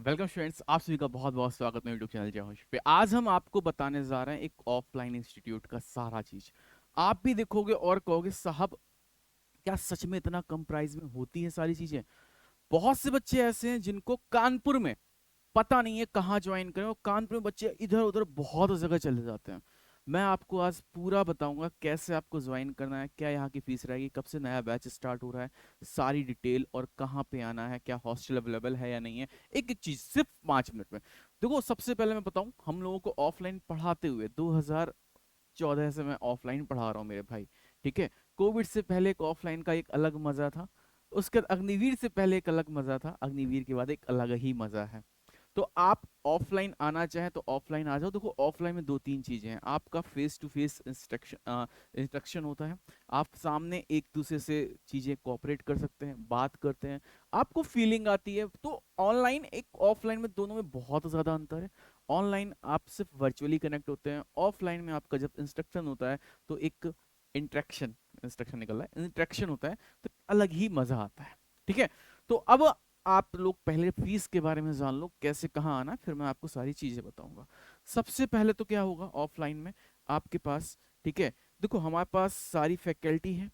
Welcome students, आप सभी का बहुत बहुत स्वागत है यूट्यूब चैनल जय होश पे। आज हम आपको बताने जा रहे हैं एक ऑफलाइन इंस्टीट्यूट का सारा चीज। आप भी देखोगे और कहोगे साहब, क्या सच में इतना कम प्राइस में होती है सारी चीजें? बहुत से बच्चे ऐसे हैं जिनको कानपुर में पता नहीं है कहाँ ज्वाइन करें, और कानपुर में बच्चे इधर उधर बहुत जगह चले जाते हैं। मैं आपको आज पूरा बताऊंगा कैसे आपको ज्वाइन करना है, क्या यहाँ की फीस रहेगी, कब से नया बैच स्टार्ट हो रहा है, सारी डिटेल, और कहाँ पे आना है, क्या हॉस्टल अवेलेबल है या नहीं है। एक एक चीज सिर्फ 5 मिनट में। देखो, सबसे पहले मैं बताऊं, हम लोगों को ऑफलाइन पढ़ाते हुए 2014 से मैं ऑफलाइन पढ़ा रहा हूँ मेरे भाई। ठीक है। कोविड से पहले एक ऑफलाइन का एक अलग मजा था। उसके बाद अग्निवीर से पहले एक अलग मजा था, अग्निवीर के बाद एक अलग ही मजा है। तो आप ऑफलाइन आना चाहें तो ऑफलाइन आ जाओ। देखो, ऑफलाइन में दो तीन चीजें हैं। आपका फेस टू फेस इंस्ट्रक्शन होता है। आप सामने एक दूसरे से चीजें कोऑपरेट कर सकते हैं, बात करते हैं, आपको फीलिंग आती है। तो ऑनलाइन एक ऑफलाइन में दोनों में बहुत ज्यादा अंतर है। ऑनलाइन आप सिर्फ वर्चुअली कनेक्ट होते हैं, ऑफलाइन में आपका जब इंस्ट्रक्शन होता है तो एक इंट्रैक्शन, इंस्ट्रक्शन निकल रहा है, इंट्रैक्शन होता है, तो अलग ही मजा आता है। ठीक है। तो अब आप लोग पहले फीस के बारे में जान लो, कैसे कहाँ आना है, फिर मैं आपको सारी चीजें बताऊंगा। सबसे पहले तो क्या होगा ऑफलाइन में आपके पास। ठीक है। देखो, हमारे पास सारी फैकल्टी है।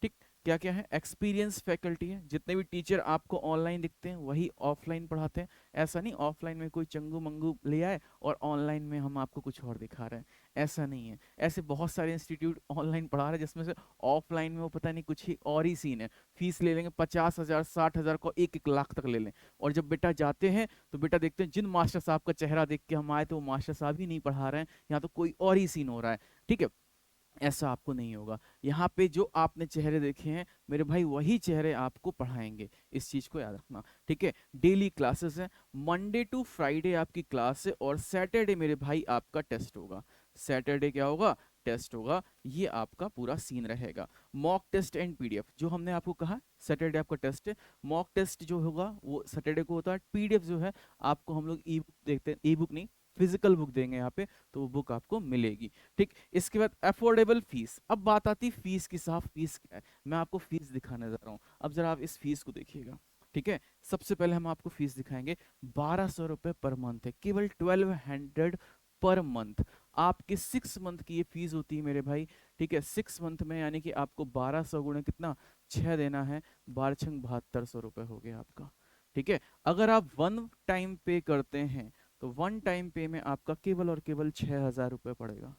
ठीक। क्या क्या है? एक्सपीरियंस फैकल्टी है। जितने भी टीचर आपको ऑनलाइन दिखते हैं वही ऑफलाइन पढ़ाते हैं। ऐसा नहीं ऑफलाइन में कोई चंगू मंगू ले आए और ऑनलाइन में हम आपको कुछ और दिखा रहे हैं। ऐसा नहीं है। ऐसे बहुत सारे इंस्टीट्यूट ऑनलाइन पढ़ा रहे हैं जिसमें से ऑफलाइन में वो पता नहीं कुछ ही और ही सीन है। फीस ले लेंगे 50,000 60,000 को, 1-1 लाख तक ले लें। और जब बेटा जाते हैं तो बेटा देखते हैं जिन मास्टर साहब का चेहरा देख के हम आए तो वो मास्टर साहब ही नहीं पढ़ा रहे हैं, यहाँ तो कोई और ही सीन हो रहा है। ठीक है। ऐसा आपको नहीं होगा। यहाँ पे जो आपने चेहरे देखे हैं मेरे भाई, वही चेहरे आपको पढ़ाएंगे। इस चीज को याद रखना। ठीक है। डेली क्लासेस है। मंडे टू फ्राइडे आपकी क्लास है, और सैटरडे मेरे भाई आपका टेस्ट होगा। सैटरडे क्या होगा? टेस्ट होगा। ये आपका पूरा सीन रहेगा। मॉक टेस्ट एंड पीडीएफ, जो हमने आपको कहा सैटरडे आपका टेस्ट है। मॉक टेस्ट जो होगा वो सैटरडे को होता है। पीडीएफ जो है आपको हम लोग ई बुक देखते हैं, ई बुक नहीं, फिजिकल बुक देंगे यहाँ पे, तो वो बुक आपको मिलेगी। ठीक। इसके बाद अफोर्डेबल फीस। अब बात आती है फीस की। साफ फीस क्या है, मैं आपको फीस दिखाने जा रहा हूँ। अब जरा आप इस फीस को देखिएगा। ठीक है। सबसे पहले हम आपको फीस दिखाएंगे। 1200 रुपये पर मंथ है, केवल 1200 पर मंथ। आपके 6 मंथ की ये फीस होती है मेरे भाई। ठीक है। 6 मंथ में यानी कि आपको 1200 गुणे कितना, 6 देना है। 12×6 7200 रुपये हो गया आपका। ठीक है। अगर आप वन टाइम पे करते हैं तो वन टाइम पे में आपका केवल और केवल 6,000 रुपये पड़ेगा।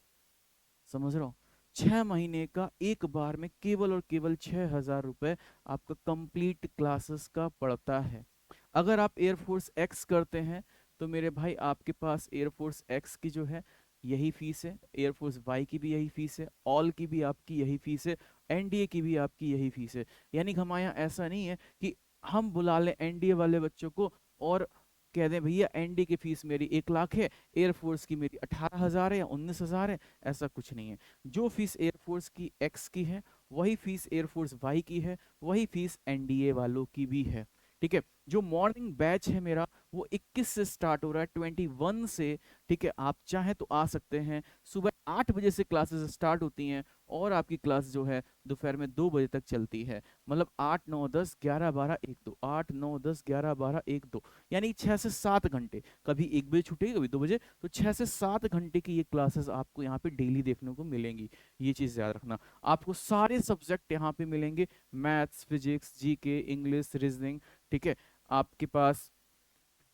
समझ रहे हो? 6 महीने का एक बार में केवल और केवल 6,000 रुपये आपका कंप्लीट क्लासेस का पड़ता है। अगर आप एयरफोर्स एक्स करते हैं तो मेरे भाई आपके पास एयरफोर्स एक्स की जो है यही फीस है, एयरफोर्स वाई की भी यही फीस है, ऑल की भी आपकी यही फीस है, एनडीए की भी आपकी यही फीस है। यानी कि हमारे यहाँ ऐसा नहीं है कि हम बुला लें एनडीए वाले बच्चों को और कह दें भैया एनडीए की फीस मेरी 1 लाख है, एयरफोर्स की मेरी 18,000 है या 19,000 है। ऐसा कुछ नहीं है। जो फीस एयरफोर्स की एक्स की है वही फीस एयरफोर्स वाई की है, वही फीस एनडीए वालों की भी है। ठीक है। जो मॉर्निंग बैच है मेरा वो 21 से स्टार्ट हो रहा है, 21 से। ठीक है। आप चाहें तो आ सकते हैं। सुबह 8 बजे से क्लासेस स्टार्ट होती हैं और आपकी क्लास जो है दोपहर में 2 बजे तक चलती है। मतलब 8 9 10 11 12 1 2, 8 9 10 11 12 1 2, यानी 6 से 7 घंटे। कभी 1 बजे छूटेगी, कभी 2 बजे, तो 6 से 7 घंटे की ये क्लासेस आपको यहाँ पे डेली देखने को मिलेंगी। ये चीज़ याद रखना। आपको सारे सब्जेक्ट यहाँ पे मिलेंगे। Maths, physics, GK, English, reasoning. ठीक है। आपके पास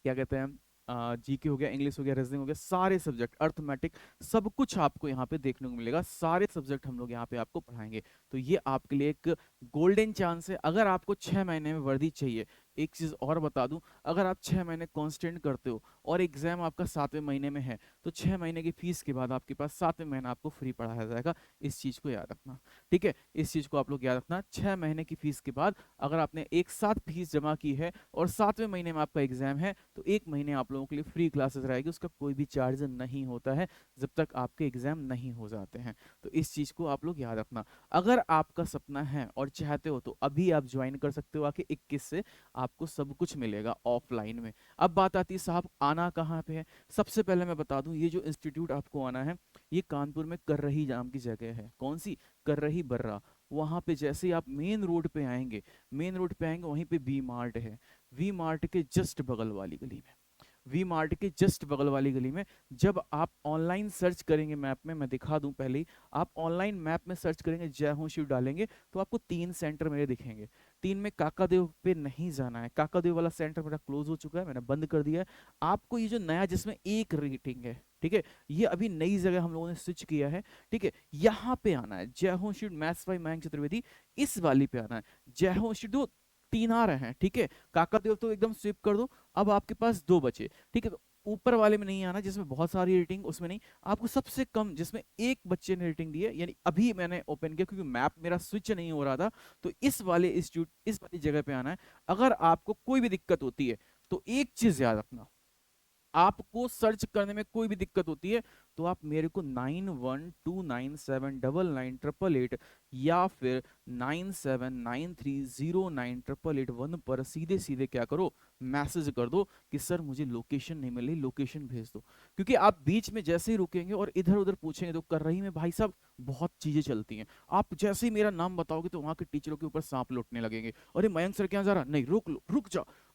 क्या कहते हैं, जीके हो गया, इंग्लिश हो गया, रीजनिंग हो गया, सारे सब्जेक्ट, अर्थमेटिक, सब कुछ आपको यहाँ पे देखने को मिलेगा। सारे सब्जेक्ट हम लोग यहाँ पे आपको पढ़ाएंगे। तो ये आपके लिए एक गोल्डन चांस है। अगर आपको 6 महीने में वर्दी चाहिए, एक चीज और बता दूं, अगर आप 6 महीने कांस्टेंट करते हो और एग्जाम आपका 7वें महीने में है तो 6 महीने की फीस के बाद आपके पास 7वें महीना आपको फ्री पढ़ाया जाएगा। इस चीज को याद रखना। ठीक है। इस चीज को आप लोग याद रखना। 6 महीने की फीस के बाद अगर आपने एक साथ फीस जमा की है और 7वें महीने में आपका एग्जाम है तो 1 महीने आप लोगों के लिए फ्री क्लासेस रहेगी। उसका कोई भी चार्ज नहीं होता है जब तक आपके एग्जाम नहीं हो जाते हैं। तो इस चीज को आप लोग याद रखना। अगर आपका सपना है और चाहते हो तो अभी आप ज्वाइन कर सकते हो आके 21 से। आपको सब कुछ मिलेगा ऑफलाइन में। अब बात आती है साहब आना कहाँ पे है। सबसे पहले मैं बता दूं, ये जो इंस्टीट्यूट आपको आना है ये कानपुर में कर्रही नाम की जगह है। कौन सी? कर्रही बर्रा। वहां पे जैसे ही आप मेन रोड पे आएंगे, मेन रोड पे आएंगे वहीं पे वी मार्ट है। वी मार्ट के जस्ट बगल वाली गली में। वी मार्ट के जस्ट बगल वाली गली में। जब आप ऑनलाइन सर्च करेंगे मैप में, मैं दिखा दूं पहले ही, आप ऑनलाइन मैप में सर्च करेंगे, जय हो शिव डालेंगे, तो आपको 3 सेंटर मेरे दिखेंगे। 3 में काकादेव पे नहीं जाना है, काकादेव वाला सेंटर मेरा क्लोज हो चुका है, मैंने बंद कर दिया है। आपको ये जो नया जिसमें 1 रेटिंग है, ठीक है, ये अभी नई जगह हम लोगों ने स्विच किया है, ठीक है, यहाँ पे आना है, जय हो शिव मैथ्स बाय मयंक चतुर्वेदी, इस वाली पे आना है। जय हो शिव दो 3 आ रहे हैं, ठीक है, काकादेव तो एकदम स्विप कर दो। अब आपके पास 2 बचे, ठीक है, तो ऊपर वाले में नहीं आना जिसमें बहुत सारी रेटिंग, उसमें नहीं, आपको सबसे कम जिसमें एक बच्चे ने रेटिंग दी है, यानी अभी मैंने ओपन किया क्योंकि मैप मेरा स्विच नहीं हो रहा था, तो इस वाले इंस्टीट्यूट, इस वाली जगह पे आना है। अगर आपको कोई भी दिक्कत होती है तो एक चीज याद रखना, आपको सर्च करने में कोई भी दिक्कत होती है तो आप मेरे को 9129798888 या फिर 9793098881 पर सीधे सीधे क्या करो, मैसेज कर दो कि सर मुझे लोकेशन नहीं मिल रही, लोकेशन भेज दो। क्योंकि आप बीच में जैसे ही रुकेंगे और इधर उधर पूछेंगे तो कर रही में भाई साहब बहुत चीजें चलती हैं, आप जैसे ही मेरा नाम बताओगे तो वहां के टीचरों के ऊपर सांप लौटने लगेंगे, अरे मयंक सर क्या जा रहा, नहीं रुक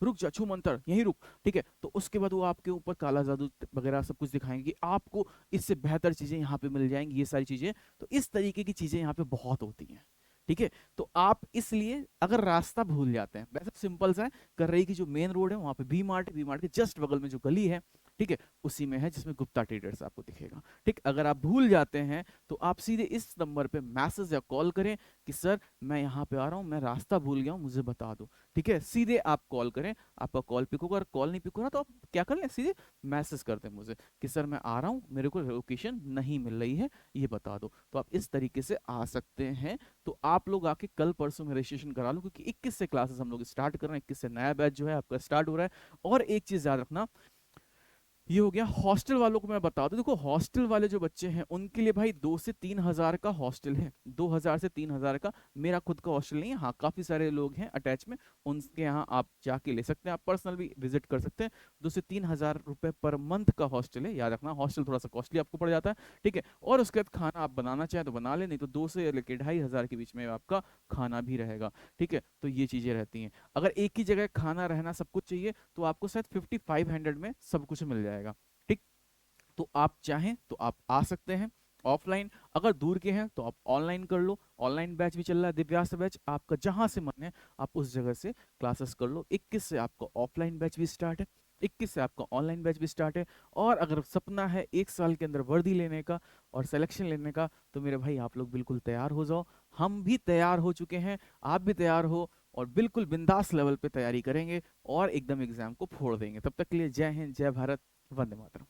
रुक जा छू मंतर यहीं रुक, ठीक है, तो उसके बाद वो आपके ऊपर काला जादू वगैरह सब कुछ दिखाएंगे कि आपको इससे बेहतर चीजें यहाँ पे मिल जाएंगी, ये सारी चीजें, तो इस तरीके की चीजें यहाँ पे बहुत होती हैं, ठीक है। तो आप इसलिए अगर रास्ता भूल जाते हैं, वैसे सिंपल सा है, कर्रई की जो मेन रोड है वहां पे वी मार्ट, वी मार्ट के जस्ट बगल में जो गली है, ठीक है, उसी में है जिसमें गुप्ता ट्रेडर्स आपको दिखेगा, ठीक। अगर आप भूल जाते हैं तो आप सीधे इस नंबर पे मैसेज या कॉल करें कि सर मैं यहाँ पे आ रहा हूँ, मैं रास्ता भूल गया हूँ, मुझे बता दो, ठीक है, सीधे आप कॉल करें, आपका कॉल पिक होगा, अगर कॉल नहीं पिक हो रहा तो आप क्या कर लें, सीधे मैसेज कर दें मुझे कि सर मैं आ रहा हूँ, मेरे को लोकेशन नहीं मिल रही है, ये बता दो, तो आप इस तरीके से आ सकते हैं। तो आप लोग आके कल परसों में रजिस्ट्रेशन करा लो, क्योंकि 21 से क्लासेस हम लोग स्टार्ट कर रहे हैं, 21 से नया बैच जो है आपका स्टार्ट हो रहा है। और एक चीज याद रखना, ये हो गया हॉस्टल वालों को मैं बता दूं, देखो हॉस्टल वाले जो बच्चे हैं उनके लिए भाई 2 से 3 हजार का हॉस्टल है, 2 हजार से 3 हजार का। मेरा खुद का हॉस्टल नहीं है, हाँ काफी सारे लोग हैं अटैच में, उनके यहाँ आप जाके ले सकते हैं, आप पर्सनल भी विजिट कर सकते हैं। 2 से 3 हजार रुपए पर मंथ का हॉस्टल है, याद रखना हॉस्टल थोड़ा सा कॉस्टली आपको पड़ जाता है, ठीक है। और उसके बाद खाना आप बनाना चाहें तो बना ले, नहीं तो 2 से लेकर 2.5 हजार के बीच में आपका खाना भी रहेगा, ठीक है। तो ये चीजें रहती हैं, अगर एक ही जगह खाना रहना सब कुछ चाहिए तो आपको शायद 5500 में सब कुछ मिल जाएगा, ठीक। तो आप चाहें तो आप आ सकते हैं ऑफलाइन, अगर दूर के हैं तो आप ऑनलाइन कर लो, ऑनलाइन बैच भी चल रहा है दिव्यास बैच, आपका जहां से मन है आप उस जगह से क्लासेस कर लो। 21 से आपका ऑफलाइन बैच भी स्टार्ट है, 21 से आपका ऑनलाइन बैच भी स्टार्ट है। और अगर सपना है 1 साल के अंदर वर्दी लेने का और सिलेक्शन लेने का, तो मेरे भाई आप लोग बिल्कुल तैयार हो जाओ, हम भी तैयार हो चुके हैं, आप भी तैयार हो, और बिल्कुल बिंदास लेवल पे तैयारी करेंगे और एकदम एग्जाम को फोड़ देंगे। तब तक के लिए जय हिंद, जय भारत, वंदे मातरम।